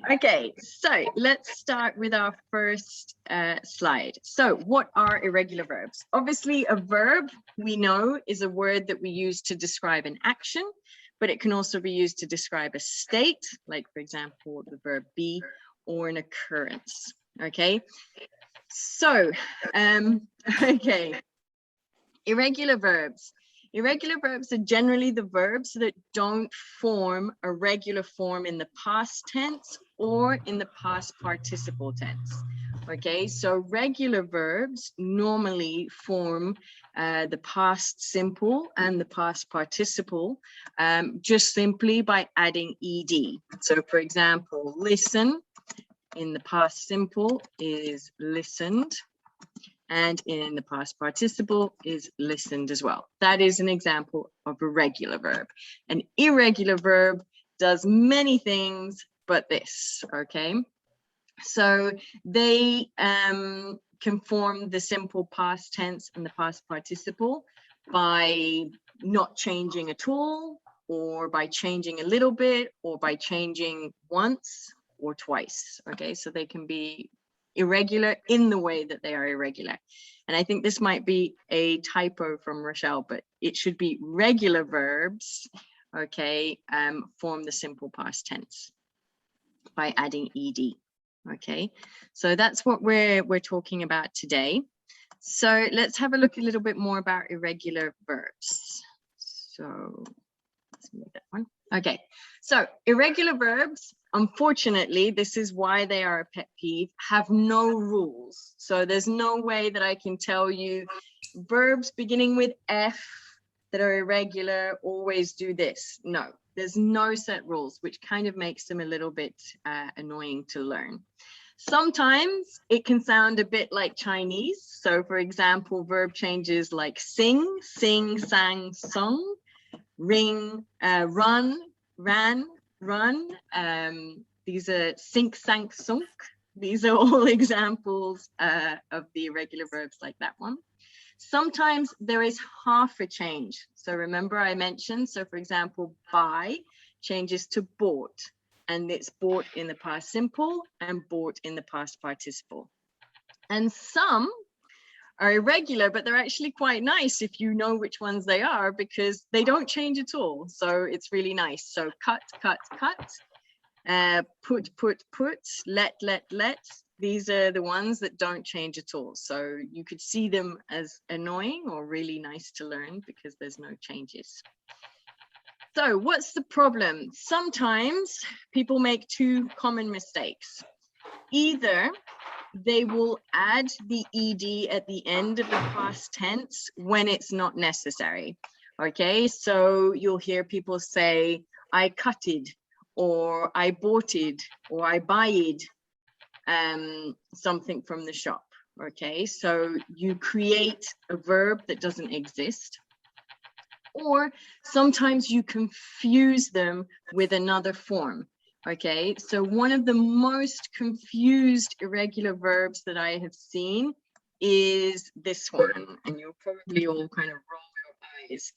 Okay, so let's start with our first slide. So what are irregular verbs? Obviously, a verb, we know, is a word that we use to describe an action, but it can also be used to describe a state, like, for example, the verb be, or an occurrence. Okay, so, okay, irregular verbs. Irregular verbs are generally the verbs that don't form a regular form in the past tense or in the past participle tense. Okay, so regular verbs normally form the past simple and the past participle just simply by adding ed. So for example, listen in the past simple is listened, and in the past participle is listened as well. That is an example of a regular verb. An irregular verb does many things but this, okay? So they can form the simple past tense and the past participle by not changing at all, or by changing a little bit, or by changing once or twice, okay? So they can be irregular in the way that they are irregular. And I think this might be a typo from Rochelle, but it should be regular verbs, okay, form the simple past tense by adding ed. Okay, so that's what we're talking about today. So let's have a look a little bit more about irregular verbs. So let's move that one. Okay, so irregular verbs, unfortunately, this is why they are a pet peeve, have no rules. So there's no way that I can tell you verbs beginning with F that are irregular always do this. No, there's no set rules, which kind of makes them a little bit annoying to learn. Sometimes it can sound a bit like Chinese. So for example, verb changes like sing, sing, sang, sung, ring, run, ran, run. These are sink, sank, sunk. These are all examples of the irregular verbs like that one. Sometimes there is half a change. So remember I mentioned, so for example, buy changes to bought, and it's bought in the past simple and bought in the past participle. And some are irregular, but they're actually quite nice if you know which ones they are, because they don't change at all. So it's really nice. So cut, cut, cut, put, let. These are the ones that don't change at all. So you could see them as annoying or really nice to learn because there's no changes. So what's the problem? Sometimes people make two common mistakes. Either they will add the ed at the end of the past tense when it's not necessary. Okay, so you'll hear people say, I cutted, or I boughted, or I buyed something from the shop. Okay, so you create a verb that doesn't exist. Or sometimes you confuse them with another form. Okay, so one of the most confused irregular verbs that I have seen is this one, and you'll probably all kind of roll your eyes